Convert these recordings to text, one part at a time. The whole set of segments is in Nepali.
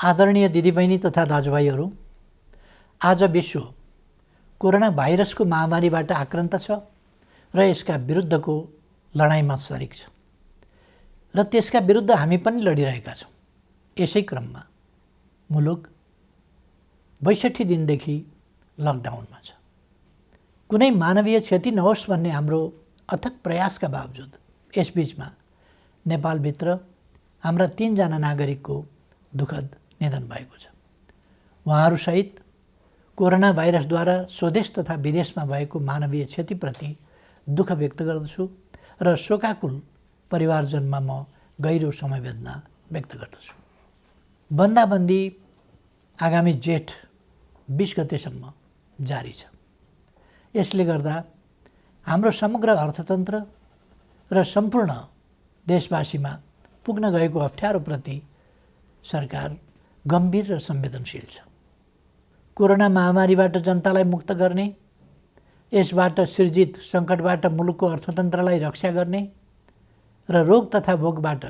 आदरणीय दिदीबहिनी तथा दाजुभाइहरू, आज विश्व कोरोना भाइरसको महामारीबाट आक्रान्त छ र यसका विरुद्धको लडाइँमा सरिक छ र त्यसका विरुद्ध हामी पनि लडिरहेका छौँ। यसै क्रममा मुलुक 62 दिनदेखि लकडाउनमा छ। कुनै मानवीय क्षति नहोस् भन्ने हाम्रो अथक प्रयासका बावजुद यसबीचमा नेपालभित्र हाम्रा 3 जना नागरिकको दुःखद निधन भएको छ। उहाँहरूसहित कोरोना भाइरसद्वारा स्वदेश तथा विदेशमा भएको मानवीय क्षतिप्रति दुःख व्यक्त गर्दछु र शोकाकुल परिवारजनमा म गहिरो समवेदना व्यक्त गर्दछु। बन्दाबन्दी आगामी जेठ 20 गतेसम्म जारी छ। यसले गर्दा हाम्रो समग्र अर्थतन्त्र र सम्पूर्ण देशवासीमा पुग्न गएको अप्ठ्यारोप्रति सरकार गम्भीर र संवेदनशील छ। कोरोना महामारीबाट जनतालाई मुक्त गर्ने, यसबाट सिर्जित सङ्कटबाट मुलुकको अर्थतन्त्रलाई रक्षा गर्ने र रोग तथा भोगबाट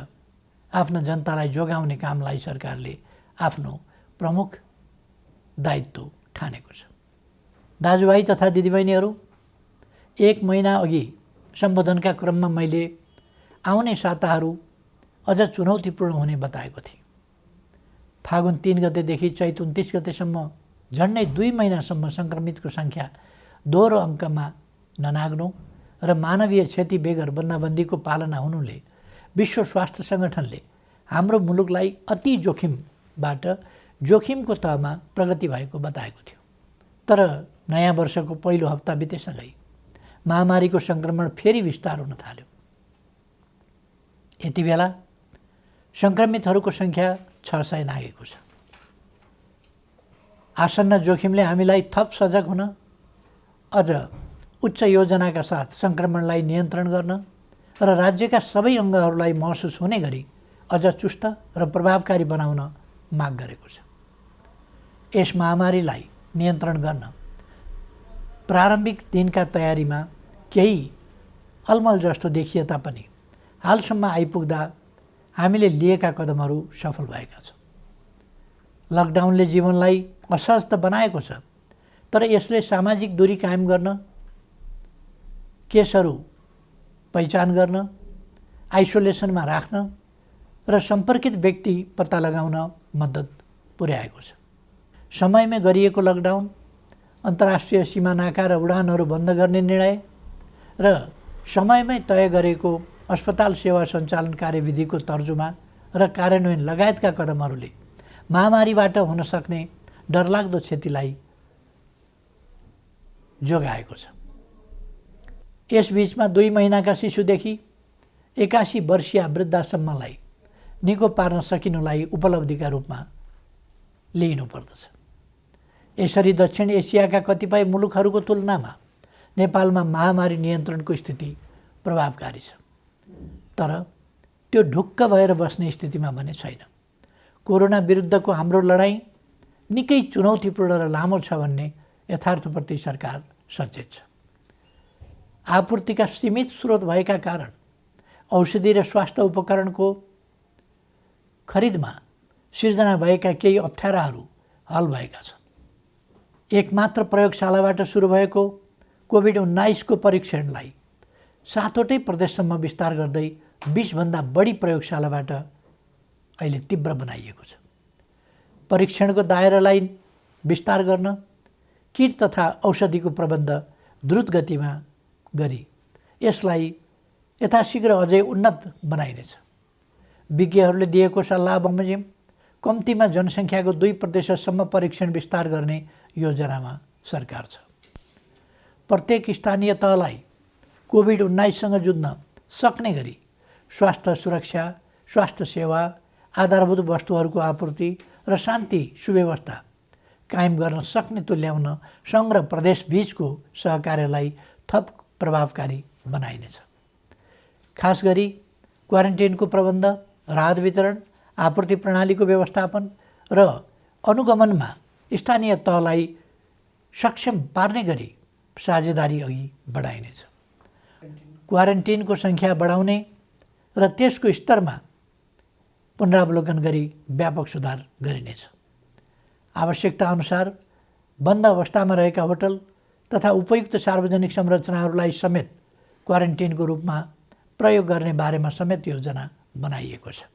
आफ्ना जनतालाई जोगाउने कामलाई सरकारले आफ्नो प्रमुख दायित्व ठानेको छ। दाजुभाइ तथा दिदीबहिनीहरू, 1 महिना अघि सम्बोधनका क्रममा मैले आउने साताहरू अझ चुनौतीपूर्ण हुने बताएको थिएँ। फागुन 3 गतेदेखि चैत 29 गतेसम्म झन्डै 2 महिनासम्म सङ्क्रमितको सङ्ख्या दोहोरो अङ्कमा ननाग्नु र मानवीय क्षति बेगर बन्दाबन्दीको पालना हुनुले विश्व स्वास्थ्य सङ्गठनले हाम्रो मुलुकलाई अति जोखिमबाट जोखिमको तहमा प्रगति भएको बताएको थियो। तर नयाँ वर्षको पहिलो हप्ता बितेसँगै महामारीको सङ्क्रमण फेरि विस्तार हुन थाल्यो। यति बेला सङ्क्रमितहरूको सङ्ख्या 600 नागेको छ। आसन्न जोखिमले हामीलाई थप सजग हुन, अझ उच्च योजनाका साथ सङ्क्रमणलाई नियन्त्रण गर्न र राज्यका सबै अङ्गहरूलाई महसुस हुने गरी अझ चुस्त र प्रभावकारी बनाउन माग गरेको छ। यस महामारीलाई नियन्त्रण गर्न प्रारम्भिक दिनका तयारीमा केही अलमल जस्तो देखिए तापनि हालसम्म आइपुग्दा हामीले लिएका कदमहरू सफल भएका छन्। लकडाउनले जीवनलाई असहज त बनाएको छ, तर यसले सामाजिक दूरी कायम गर्न, केसहरू पहिचान गर्न, आइसोलेसनमा राख्न र सम्पर्कित व्यक्ति पत्ता लगाउन मद्दत पुर्याएको छ। समयमै गरिएको लकडाउन, अन्तर्राष्ट्रिय सीमा नाका र उडानहरू बन्द गर्ने निर्णय र समयमै तय गरेको अस्पताल सेवा सञ्चालन कार्यविधिको तर्जुमा र कार्यान्वयन लगायतका कदमहरूले महामारीबाट हुन सक्ने डरलाग्दो क्षतिलाई जोगाएको छ। यसबीचमा 2 महिनाका शिशुदेखि 81 वर्षीय वृद्धासम्मलाई निको पार्न सकिनुलाई उपलब्धिका रूपमा लिइनुपर्दछ। यसरी दक्षिण एसियाका कतिपय मुलुकहरूको तुलनामा नेपालमा महामारी नियन्त्रणको स्थिति प्रभावकारी छ, तर त्यो ढुक्क भएर बस्ने स्थितिमा भने छैन। कोरोना विरुद्धको हाम्रो लडाईँ निकै चुनौतीपूर्ण र लामो छ भन्ने यथार्थप्रति सरकार सचेत छ। आपूर्तिका सीमित स्रोत भएका कारण औषधि र स्वास्थ्य उपकरणको खरिदमा सिर्जना भएका केही अप्ठ्याराहरू हल भएका छन्। एकमात्र प्रयोगशालाबाट सुरु भएको कोभिड-19 को परीक्षणलाई 7वटै प्रदेशसम्म विस्तार गर्दै 20 भन्दा बढी प्रयोगशालाबाट अहिले तीव्र बनाइएको छ। परीक्षणको दायरालाई विस्तार गर्न किट तथा औषधिको प्रबन्ध द्रुत गतिमा गरी यसलाई यथाशीघ्र अझै उन्नत बनाइनेछ। विज्ञहरूले दिएको सल्लाह बमोजिम कम्तीमा जनसङ्ख्याको 2% परीक्षण विस्तार गर्ने योजनामा सरकार छ। प्रत्येक स्थानीय तहलाई कोभिड-19सँग जुझ्न सक्ने गरी स्वास्थ्य सुरक्षा, स्वास्थ्य सेवा, आधारभूत वस्तुहरूको आपूर्ति र शान्ति सुव्यवस्था कायम गर्न सक्ने तुल्याउन सङ्घ र प्रदेश बीचको सहकार्यलाई थप प्रभावकारी बनाइनेछ। खास गरी क्वारेन्टाइनको प्रबन्ध, राहत वितरण, आपूर्ति प्रणालीको व्यवस्थापन र अनुगमनमा स्थानीय तहलाई सक्षम पार्ने गरी साझेदारी अघि बढाइनेछ। क्वारेन्टाइनको सङ्ख्या बढाउने र त्यसको स्तरमा पुनरावलोकन गरी व्यापक सुधार गरिनेछ। आवश्यकता अनुसार बन्द अवस्थामा रहेका होटल तथा उपयुक्त सार्वजनिक संरचनाहरूलाई समेत क्वारेन्टिनको रूपमा प्रयोग गर्ने बारेमा समेत योजना बनाइएको छ।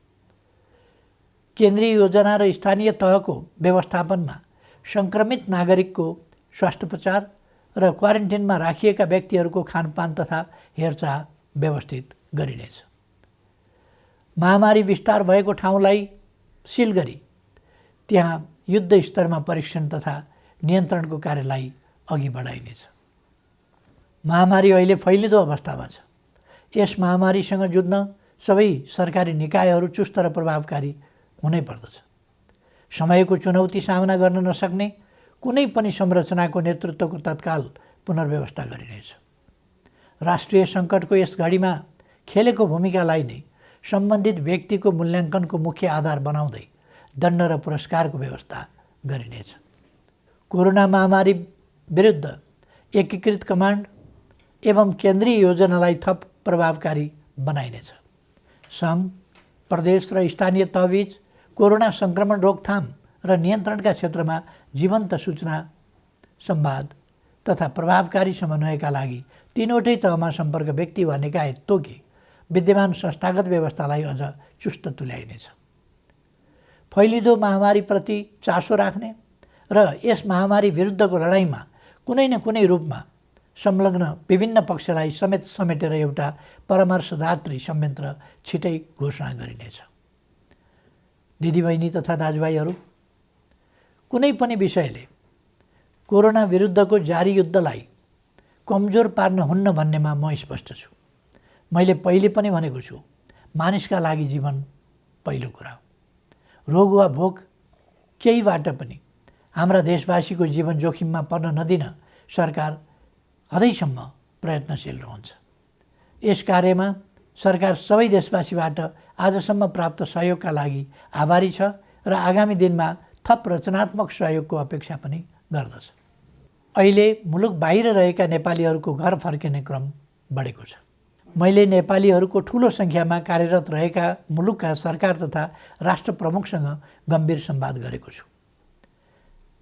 केन्द्रीय योजना र स्थानीय तहको व्यवस्थापनमा सङ्क्रमित नागरिकको स्वास्थ्योपचार र क्वारेन्टिनमा राखिएका व्यक्तिहरूको खानपान तथा हेरचाह व्यवस्थित गरिनेछ। महामारी विस्तार भएको ठाउँलाई सिल गरी त्यहाँ युद्ध स्तरमा परीक्षण तथा नियन्त्रणको कार्यलाई अघि बढाइनेछ। महामारी अहिले फैलिँदो अवस्थामा छ। यस महामारीसँग जुझ्न सबै सरकारी निकायहरू चुस्त र प्रभावकारी हुनै पर्दछ। समयको चुनौती सामना गर्न नसक्ने कुनै पनि संरचनाको नेतृत्वको तत्काल पुनर्व्यवस्था गरिनेछ। राष्ट्रिय सङ्कटको यस घडीमा खेलेको भूमिकालाई नै सम्बन्धित व्यक्तिको मूल्याङ्कनको मुख्य आधार बनाउँदै दण्ड र पुरस्कारको व्यवस्था गरिनेछ। कोरोना महामारी विरुद्ध एकीकृत कमान्ड एवं केन्द्रीय योजनालाई थप प्रभावकारी बनाइनेछ। सङ्घ, प्रदेश र स्थानीय तहबीच कोरोना सङ्क्रमण रोकथाम र नियन्त्रणका क्षेत्रमा जीवन्त सूचना संवाद तथा प्रभावकारी समन्वयका लागि तीनवटै तहमा सम्पर्क व्यक्ति वा निकाय तोकी विद्यमान संस्थागत व्यवस्थालाई अझ चुस्त तुल्याइनेछ। फैलिँदो महामारीप्रति चासो राख्ने र यस महामारी विरुद्धको लडाइँमा कुनै न कुनै रूपमा संलग्न विभिन्न पक्षलाई समेटेर एउटा परामर्शदात्री संयन्त्र छिटै घोषणा गरिनेछ। दिदीबहिनी तथा दाजुभाइहरू, कुनै पनि विषयले कोरोना विरुद्धको जारी युद्धलाई कमजोर पार्न हुन्न भन्नेमा म स्पष्ट छु। मैले पहिले पनि भनेको छु, मानिसका लागि जीवन पहिलो कुरा हो। रोग वा भोग केहीबाट पनि हाम्रा देशवासीको जीवन जोखिममा पर्न नदिन सरकार हदैसम्म प्रयत्नशील रहन्छ। यस कार्यमा सरकार सबै देशवासीबाट आजसम्म प्राप्त सहयोगका लागि आभारी छ र आगामी दिनमा थप रचनात्मक सहयोगको अपेक्षा पनि गर्दछ। अहिले मुलुक बाहिर रहेका नेपालीहरूको घर फर्किने क्रम बढेको छ। मैले नेपालीहरूको ठुलो सङ्ख्यामा कार्यरत रहेका मुलुकका सरकार तथा राष्ट्र प्रमुखसँग गम्भीर संवाद गरेको छु।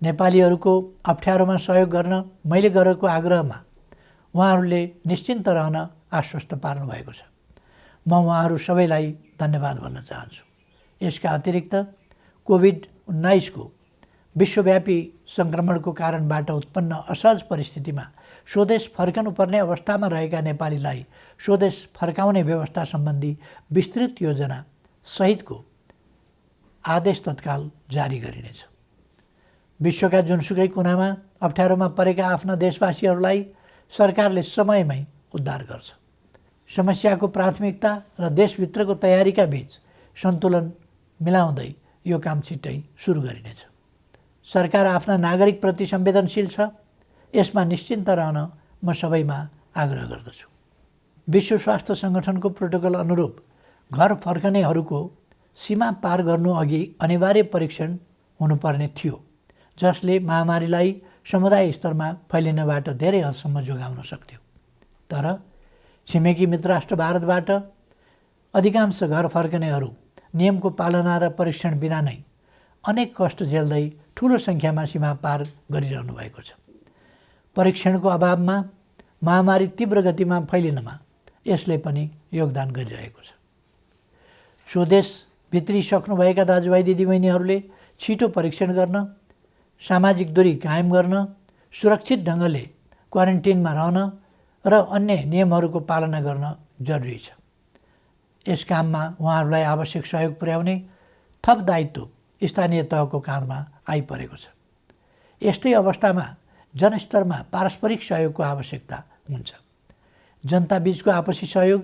नेपालीहरूको अप्ठ्यारोमा सहयोग गर्न मैले गरेको आग्रहमा उहाँहरूले निश्चिन्त रहन आश्वस्त पार्नु भएको छ। म उहाँहरू सबैलाई धन्यवाद भन्न चाहन्छु। यसका अतिरिक्त कोभिड-19 को विश्वव्यापी सङ्क्रमणको कारणबाट उत्पन्न असहज परिस्थितिमा स्वदेश फर्कनुपर्ने अवस्थामा रहेका नेपालीलाई स्वदेश फर्काउने व्यवस्था सम्बन्धी विस्तृत योजना सहितको आदेश तत्काल जारी गरिनेछ। विश्वका जुनसुकै कुनामा अप्ठ्यारोमा परेका आफ्ना देशवासीहरूलाई सरकारले समयमै उद्धार गर्छ। समस्याको प्राथमिकता र देशभित्रको तयारीका बीच सन्तुलन मिलाउँदै यो काम छिट्टै सुरु गरिनेछ। सरकार आफ्ना नागरिकप्रति संवेदनशील छ, यसमा निश्चिन्त रहन म सबैमा आग्रह गर्दछु। विश्व स्वास्थ्य सङ्गठनको प्रोटोकल अनुरूप घर फर्कनेहरूको सीमा पार गर्नु अघि अनिवार्य परीक्षण हुनुपर्ने थियो, जसले महामारीलाई समुदाय स्तरमा फैलिनबाट धेरै हदसम्म जोगाउन सक्थ्यो। तर छिमेकी मित्र राष्ट्र भारतबाट अधिकांश घर फर्कनेहरू नियमको पालना र परीक्षण बिना नै अनेक कष्ट झेल्दै ठुलो सङ्ख्यामा सीमा पार गरिरहनु भएको छ। परीक्षणको अभावमा महामारी तीव्र गतिमा फैलिनमा यसले पनि योगदान गरिरहेको छ। स्वदेश भित्रिसक्नुभएका दाजुभाइ दिदीबहिनीहरूले छिटो परीक्षण गर्न, सामाजिक दूरी कायम गर्न, सुरक्षित ढङ्गले क्वारेन्टिनमा रहन र अन्य नियमहरूको पालना गर्न जरुरी छ। यस काममा उहाँहरूलाई आवश्यक सहयोग पुर्याउने थप दायित्व स्थानीय तहको काँधमा आइपरेको छ। यस्तै अवस्थामा जनस्तरमा पारस्परिक सहयोगको आवश्यकता हुन्छ। जनताबीचको आपसी सहयोग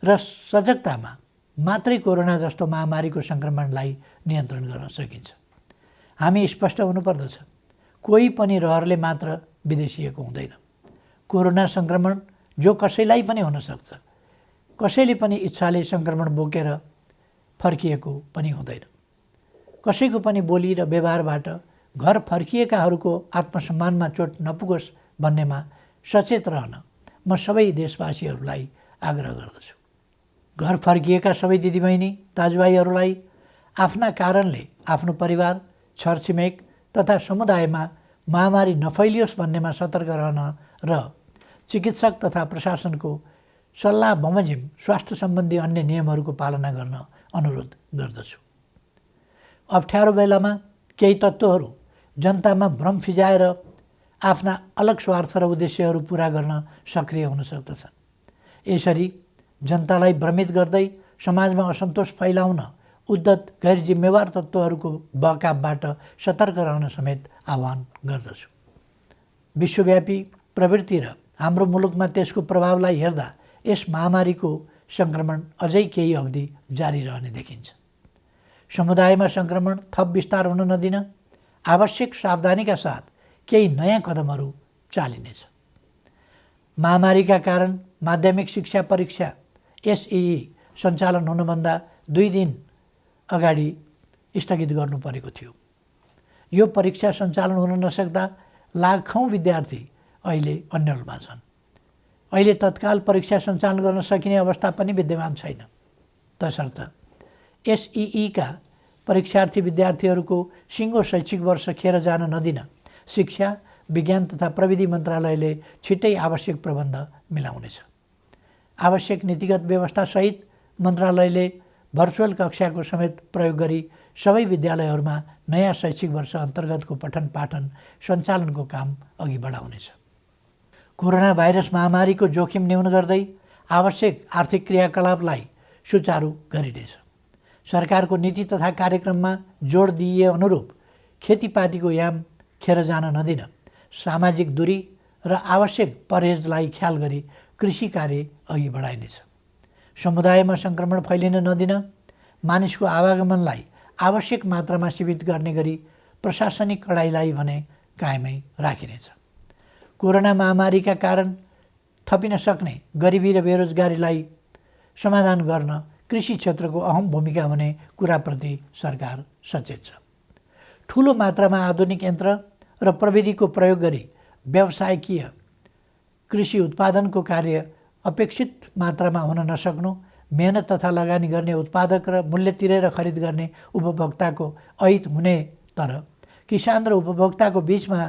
र सजगतामा मात्रै कोरोना जस्तो महामारीको सङ्क्रमणलाई नियन्त्रण गर्न सकिन्छ। हामी स्पष्ट हुनुपर्दछ, कोही पनि रहरले मात्र विदेशिएको हुँदैन। कोरोना सङ्क्रमण जो कसैलाई पनि हुनसक्छ, कसैले पनि इच्छाले सङ्क्रमण बोकेर फर्किएको पनि हुँदैन। कसैको पनि बोली र व्यवहारबाट घर फर्किएकाहरूको आत्मसम्मानमा चोट नपुगोस् भन्नेमा सचेत रहन म सबै देशवासीहरूलाई आग्रह गर्दछु। घर फर्किएका सबै दिदीबहिनी दाजुभाइहरूलाई आफ्ना कारणले आफ्नो परिवार, छरछिमेक तथा समुदायमा महामारी नफैलियोस् भन्नेमा सतर्क रहन र चिकित्सक तथा प्रशासनको सल्लाह बमोजिम स्वास्थ्य सम्बन्धी अन्य नियमहरूको पालना गर्न अनुरोध गर्दछु। अप्ठ्यारो बेलामा केही तत्त्वहरू जनतामा भ्रम फिजाएर आफ्ना अलग स्वार्थ र उद्देश्यहरू पुरा गर्न सक्रिय हुन सक्दछन्। यसरी जनतालाई भ्रमित गर्दै समाजमा असन्तोष फैलाउन उद्धत गैर जिम्मेवार तत्त्वहरूको बहकावबाट सतर्क रहन समेत आह्वान गर्दछु। विश्वव्यापी प्रवृत्ति र हाम्रो मुलुकमा त्यसको प्रभावलाई हेर्दा यस महामारीको सङ्क्रमण अझै केही अवधि जारी रहने देखिन्छ। समुदायमा सङ्क्रमण थप विस्तार हुन नदिन आवश्यक सावधानीका साथ केही नयाँ कदमहरू चालिनेछ। महामारीका कारण माध्यमिक शिक्षा परीक्षा एसईई सञ्चालन हुनुभन्दा 2 दिन अगाडि स्थगित गर्नु परेको थियो। यो परीक्षा सञ्चालन हुन नसक्दा लाखौँ विद्यार्थी अहिले अन्यलमा छन्। अहिले तत्काल परीक्षा सञ्चालन गर्न सकिने अवस्था पनि विद्यमान छैन। तसर्थ एसईईका परीक्षार्थी विद्यार्थीहरूको सिङ्गो शैक्षिक वर्ष खेर जान नदिन शिक्षा, विज्ञान तथा प्रविधि मन्त्रालयले छिट्टै आवश्यक प्रबन्ध मिलाउनेछ। आवश्यक नीतिगत व्यवस्थासहित मन्त्रालयले भर्चुअल कक्षाको समेत प्रयोग गरी सबै विद्यालयहरूमा नयाँ शैक्षिक वर्ष अन्तर्गतको पठन पाठन सञ्चालनको काम अघि बढाउनेछ। कोरोना भाइरस महामारीको जोखिम न्यून गर्दै आवश्यक आर्थिक क्रियाकलापलाई सुचारू गरिनेछ। सरकारको नीति तथा कार्यक्रममा जोड दिइए अनुरूप खेतीपातीको याम खेर जान नदिन सामाजिक दूरी र आवश्यक परहेजलाई ख्याल गरी कृषि कार्य अघि बढाइनेछ। समुदायमा सङ्क्रमण फैलिन नदिन मानिसको आवागमनलाई आवश्यक मात्रामा सीमित गर्ने गरी प्रशासनिक कडाइलाई भने कायमै राखिनेछ। कोरोना महामारीका कारण थपिन सक्ने गरिबी र बेरोजगारीलाई समाधान गर्न कृषि क्षेत्रको अहम भूमिका हुने कुराप्रति सरकार सचेत छ। ठुलो मात्रामा आधुनिक यन्त्र र प्रविधिको प्रयोग गरी व्यावसायिकीय कृषि उत्पादनको कार्य अपेक्षित मात्रामा हुन नसक्नु, मेहनत तथा लगानी गर्ने उत्पादक र मूल्य तिरेर खरिद गर्ने उपभोक्ताको अहित हुने, तर किसान र उपभोक्ताको बीचमा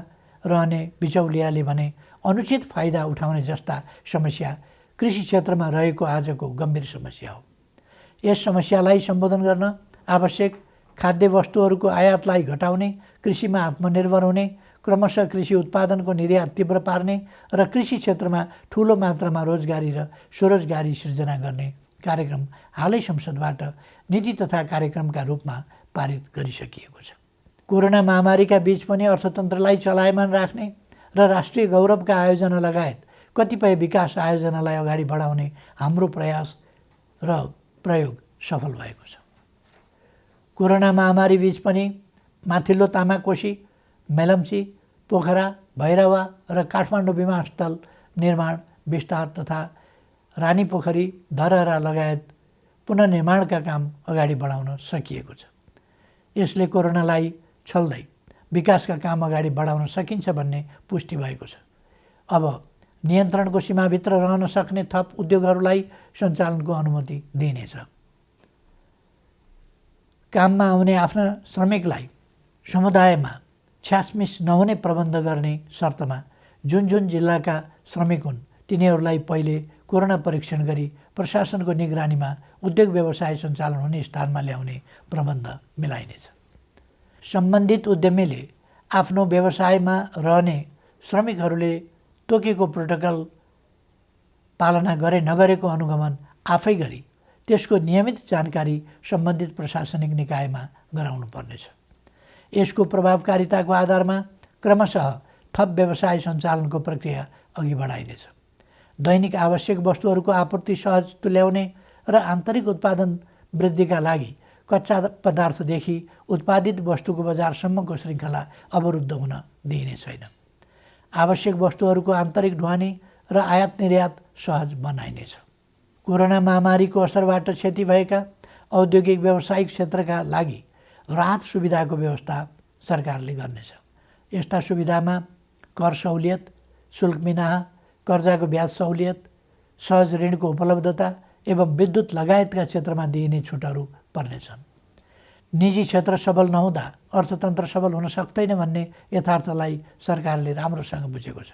रहने बिचौलियाले भने अनुचित फाइदा उठाउने जस्ता समस्या कृषि क्षेत्रमा रहेको आजको गम्भीर समस्या हो। यस समस्यालाई सम्बोधन गर्न आवश्यक खाद्य वस्तुहरूको आयातलाई घटाउने, कृषिमा आत्मनिर्भर हुने, क्रमशः कृषि उत्पादनको निर्यात तीव्र पार्ने र कृषि क्षेत्रमा ठुलो मात्रामा रोजगारी र स्वरोजगारी सृजना गर्ने कार्यक्रम हालै संसदबाट नीति तथा कार्यक्रमका रूपमा पारित गरिसकिएको छ। कोरोना महामारीका बीच पनि अर्थतन्त्रलाई चलायमान राख्ने र राष्ट्रिय गौरवका आयोजना लगायत कतिपय विकास आयोजनालाई अगाडि बढाउने हाम्रो प्रयास र प्रयोग सफल भएको छ। कोरोना महामारी बीच पनि माथिल्लो तामाकोशी, मेलम्ची, पोखरा, भैरवा र काठमाडौँ विमानस्थल निर्माण विस्तार तथा रानीपोखरी, धरहरा लगायत पुनर्निर्माणका काम अगाडि बढाउन सकिएको छ। यसले कोरोनालाई छल्दै विकासका काम अगाडि बढाउन सकिन्छ भन्ने पुष्टि भएको छ। अब नियन्त्रणको सीमाभित्र रहन सक्ने थप उद्योगहरूलाई सञ्चालनको अनुमति दिइनेछ। काममा आउने आफ्ना श्रमिकलाई समुदायमा छ्यासमिस नहुने प्रबन्ध गर्ने शर्तमा जुन जुन जिल्लाका श्रमिक हुन् तिनीहरूलाई पहिले कोरोना परीक्षण गरी प्रशासनको निगरानीमा उद्योग व्यवसाय सञ्चालन हुने स्थानमा ल्याउने प्रबन्ध मिलाइनेछ। सम्बन्धित उद्यमीले आफ्नो व्यवसायमा रहने श्रमिकहरूले तोकेको प्रोटोकल पालना गरे नगरेको अनुगमन आफै गरी त्यसको नियमित जानकारी सम्बन्धित प्रशासनिक निकायमा गराउनु पर्नेछ। यसको प्रभावकारिताको आधारमा क्रमशः थप व्यवसाय सञ्चालनको प्रक्रिया अघि बढाइनेछ। दैनिक आवश्यक वस्तुहरूको आपूर्ति सहज तुल्याउने र आन्तरिक उत्पादन वृद्धिका लागि कच्चा पदार्थदेखि उत्पादित वस्तुको बजारसम्मको श्रृङ्खला अवरुद्ध हुन दिइने छैन। आवश्यक वस्तुहरूको आन्तरिक ढुवानी र आयात निर्यात सहज बनाइनेछ। कोरोना महामारीको असरबाट क्षति भएका औद्योगिक व्यावसायिक क्षेत्रका लागि राहत सुविधाको व्यवस्था सरकारले गर्नेछ। यस्ता सुविधामा कर सहुलियत, शुल्क मिनाहा, कर्जाको ब्याज सहुलियत, सहज ऋणको उपलब्धता, एवं विद्युत लगायतका क्षेत्रमा दिइने छुटहरू पर्नेछन्। निजी क्षेत्र सबल नहुँदा अर्थतन्त्र सबल हुन सक्दैन भन्ने यथार्थलाई सरकारले राम्रोसँग बुझेको छ।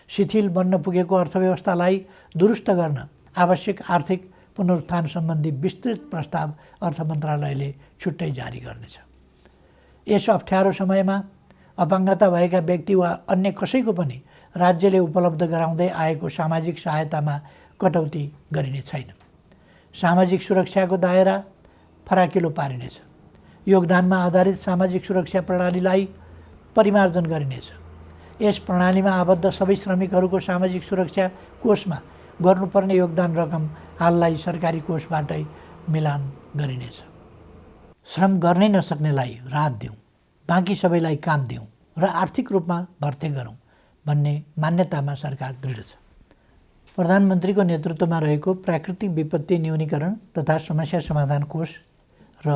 शिथिल बन्न पुगेको अर्थव्यवस्थालाई दुरुस्त गर्न आवश्यक आर्थिक पुनरुत्थान सम्बन्धी विस्तृत प्रस्ताव अर्थ मन्त्रालयले छुट्टै जारी गर्नेछ। यस अप्ठ्यारो समयमा अपाङ्गता भएका व्यक्ति वा अन्य कसैको पनि राज्यले उपलब्ध गराउँदै आएको सामाजिक सहायतामा कटौती गरिने छैन। सामाजिक सुरक्षाको दायरा फराकिलो पारिनेछ। योगदानमा आधारित सामाजिक सुरक्षा प्रणालीलाई परिमार्जन गरिनेछ। यस प्रणालीमा आबद्ध सबै श्रमिकहरूको सामाजिक सुरक्षा कोषमा गर्नुपर्ने योगदान रकम हाललाई सरकारी कोषबाटै मिलान गरिनेछ। श्रम गर्नै नसक्नेलाई राहत दिउँ, बाँकी सबैलाई काम दिउँ र आर्थिक रूपमा भर्ते गरौँ भन्ने मान्यतामा सरकार दृढ छ। प्रधानमन्त्रीको नेतृत्वमा रहेको प्राकृतिक विपत्ति न्यूनीकरण तथा समस्या समाधान कोष र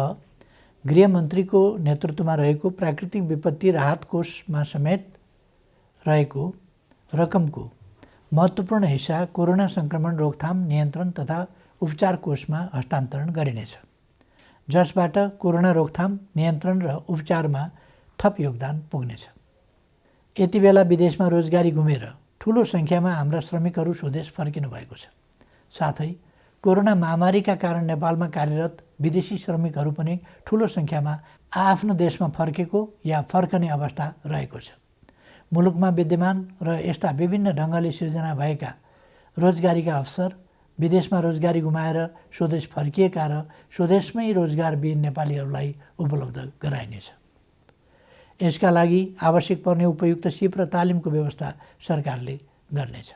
गृहमन्त्रीको नेतृत्वमा रहेको प्राकृतिक विपत्ति राहत कोषमा समेत रहेको रकमको महत्त्वपूर्ण हिस्सा कोरोना सङ्क्रमण रोकथाम नियन्त्रण तथा उपचार कोषमा हस्तान्तरण गरिनेछ, जसबाट कोरोना रोकथाम नियन्त्रण र उपचारमा थप योगदान पुग्नेछ। यति बेला विदेशमा रोजगारी गुमेर ठुलो सङ्ख्यामा हाम्रा श्रमिकहरू स्वदेश फर्किनु भएको छ। साथै कोरोना महामारीका कारण नेपालमा कार्यरत विदेशी श्रमिकहरू पनि ठुलो सङ्ख्यामा आफ्नो देशमा फर्केको या फर्कने अवस्था रहेको छ। मुलुकमा विद्यमान र यस्ता विभिन्न ढङ्गले सिर्जना भएका रोजगारीका अवसर, विदेशमा रोजगारी गुमाएर स्वदेश फर्किएका र स्वदेशमै रोजगारविहीन नेपालीहरूलाई उपलब्ध गराइनेछ। यसका लागि आवश्यक पर्ने उपयुक्त सिप र तालिमको व्यवस्था सरकारले गर्नेछ।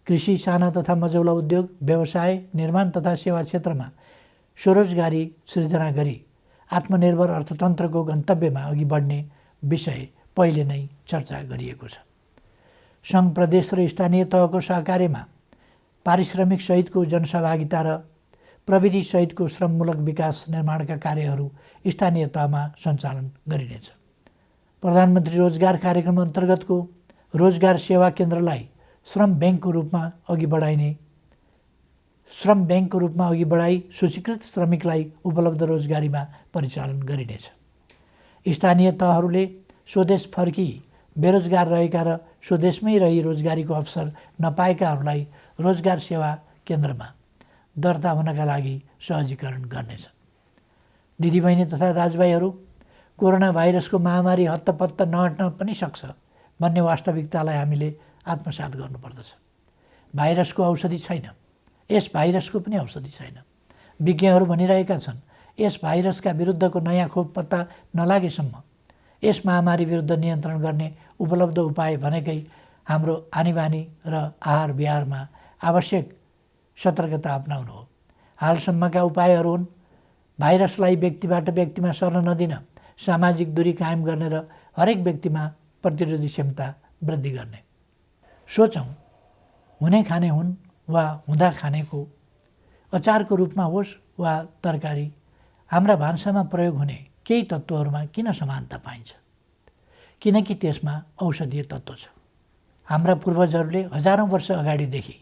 कृषि, साना तथा मझौला उद्योग, व्यवसाय, निर्माण तथा सेवा क्षेत्रमा स्वरोजगारी सृजना गरी आत्मनिर्भर अर्थतन्त्रको गन्तव्यमा अघि बढ्ने विषय पहिले नै चर्चा गरिएको छ। सङ्घ, प्रदेश र स्थानीय तहको सहकार्यमा पारिश्रमिक सहितको जनसहभागिता र प्रविधि सहितको श्रममूलक विकास निर्माणका कार्यहरू स्थानीय तहमा सञ्चालन गरिनेछ। प्रधानमन्त्री रोजगार कार्यक्रम अन्तर्गतको रोजगार सेवा केन्द्रलाई श्रम ब्याङ्कको रूपमा अघि बढाई सूचीकृत श्रमिकलाई उपलब्ध रोजगारीमा परिचालन गरिनेछ। स्थानीय तहहरूले स्वदेश फर्की बेरोजगार रहेका र स्वदेशमै रही रोजगारीको अवसर नपाएकाहरूलाई रोजगार सेवा केन्द्रमा दर्ता हुनका लागि सहजीकरण गर्नेछ। दिदीबहिनी तथा दाजुभाइहरू, कोरोना भाइरसको महामारी हत्तपत्त नहट्न पनि सक्छ भन्ने वास्तविकतालाई हामीले आत्मसात गर्नुपर्दछ। भाइरसको औषधि छैन, यस भाइरसको पनि औषधि छैन। विज्ञहरू भनिरहेका छन्, यस भाइरसका विरुद्धको नयाँ खोप पत्ता नलागेसम्म यस महामारी विरुद्ध नियन्त्रण गर्ने उपलब्ध उपाय भनेकै हाम्रो आनीबानी र आहार विहारमा आवश्यक सतर्कता अपनाउनु हो। हालसम्मका उपायहरू हुन् भाइरसलाई व्यक्तिबाट व्यक्तिमा सर्न नदिन, सामाजिक दूरी कायम गर्ने र हरेक व्यक्तिमा प्रतिरोधी क्षमता वृद्धि गर्ने। सोचौँ, हुने खाने हुन् वा हुँदा खानेको अचारको रूपमा होस् वा तरकारी, हाम्रा भान्सामा प्रयोग हुने केही तत्त्वहरूमा किन समानता पाइन्छ? किनकि त्यसमा औषधीय तत्त्व छ। हाम्रा पूर्वजहरूले हजारौँ वर्ष अगाडिदेखि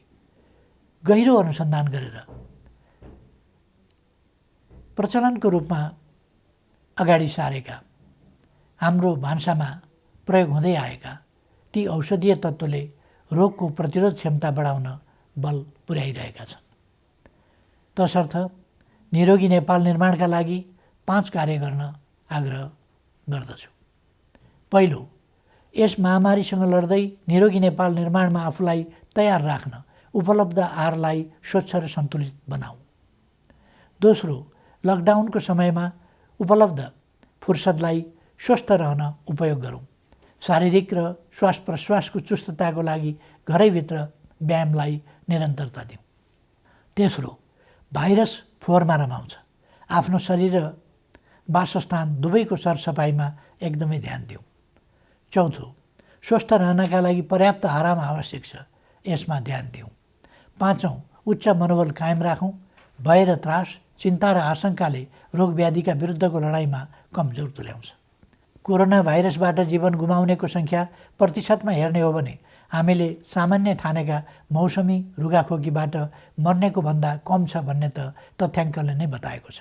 गहिरो अनुसन्धान गरेर प्रचलनको रूपमा अगाडि सारेका, हाम्रो भान्सामा प्रयोग हुँदै आएका ती औषधीय तत्त्वले रोगको प्रतिरोध क्षमता बढाउन बल पुर्याइरहेका छन्। तसर्थ निरोगी नेपाल निर्माणका लागि 5 कार्य गर्न आग्रह गर्दछु। पहिलो, यस महामारीसँग लड्दै निरोगी नेपाल निर्माणमा आफूलाई तयार राख्न उपलब्ध आहारलाई स्वच्छ र सन्तुलित बनाऊ। दोस्रो, लकडाउनको समयमा उपलब्ध फुर्सदलाई स्वस्थ रहन उपयोग गरौँ। शारीरिक र श्वास प्रश्वासको चुस्तताको लागि घरैभित्र व्यायामलाई निरन्तरता दिउँ। तेस्रो, भाइरस फोहोरमा रमाउँछ। आफ्नो शरीर र वासस्थान दुवैको सरसफाइमा एकदमै ध्यान दिउँ। चौथो, स्वस्थ रहनका लागि पर्याप्त आराम आवश्यक छ, यसमा ध्यान दिउँ। पाँचौँ, उच्च मनोबल कायम राखौँ। भय र त्रास, चिन्ता र आशंकाले रोगव्याधिका विरुद्धको लडाइँमा कमजोर तुल्याउँछ। कोरोना भाइरसबाट जीवन गुमाउनेको सङ्ख्या प्रतिशतमा हेर्ने हो भने हामीले सामान्य ठानेका मौसमी रुगाखोकीबाट मर्नेको भन्दा कम छ भन्ने त तथ्याङ्कले नै बताएको छ।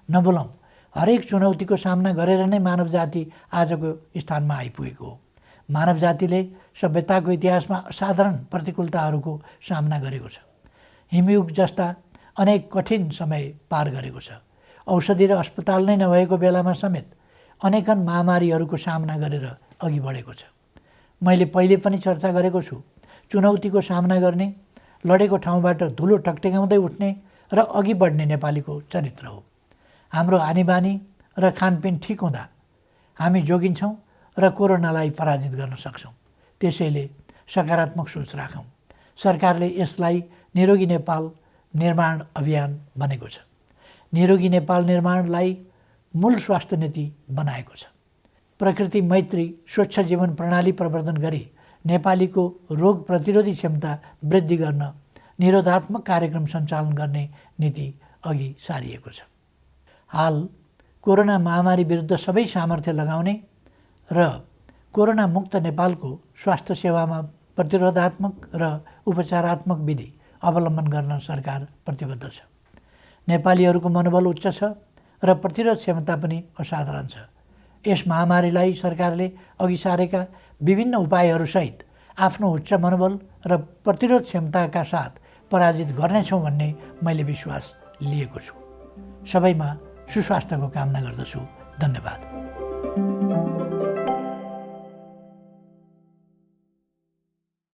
नबोलौँ, हरेक चुनौतीको सामना गरेर नै मानव जाति आजको स्थानमा आइपुगेको हो। मानव जातिले सभ्यताको इतिहासमा असाधारण प्रतिकूलताहरूको सामना गरेको छ। हिमयुग जस्ता अनेक कठिन समय पार गरेको छ। औषधि र अस्पताल नै नभएको बेलामा समेत अनेकन महामारीहरूको सामना गरेर अघि बढेको छ। मैले पहिले पनि चर्चा गरेको छु, चुनौतीको सामना गर्ने, लडेको ठाउँबाट धुलो टकटकाउँदै उठ्ने र अघि बढ्ने नेपालीको चरित्र हो। हाम्रो आनीबानी र खानपिन ठिक हुँदा हामी जोगिन्छौँ र कोरोनालाई पराजित गर्न सक्छौँ। त्यसैले सकारात्मक सोच राखौँ। सरकारले यसलाई निरोगी नेपाल निर्माण अभियान भनेको छ। निरोगी नेपाल निर्माणलाई मूल स्वास्थ्य नीति बनाएको छ। प्रकृति मैत्री स्वच्छ जीवन प्रणाली प्रवर्धन गरी नेपालीको रोग प्रतिरोधी क्षमता वृद्धि गर्न निरोधात्मक कार्यक्रम सञ्चालन गर्ने नीति अघि सारिएको छ। हाल कोरोना महामारी विरुद्ध सबै सामर्थ्य लगाउने र कोरोना मुक्त नेपालको स्वास्थ्य सेवामा प्रतिरोधात्मक र उपचारात्मक विधि अवलम्बन गर्न सरकार प्रतिबद्ध छ। नेपालीहरूको मनोबल उच्च छ र प्रतिरोध क्षमता पनि असाधारण छ। यस महामारीलाई सरकारले अघि सारेका विभिन्न उपायहरूसहित आफ्नो उच्च मनोबल र प्रतिरोध क्षमताका साथ पराजित गर्नेछौँ भन्ने मैले विश्वास लिएको छु। सबैमा सुस्वास्थ्यको कामना गर्दछु। धन्यवाद।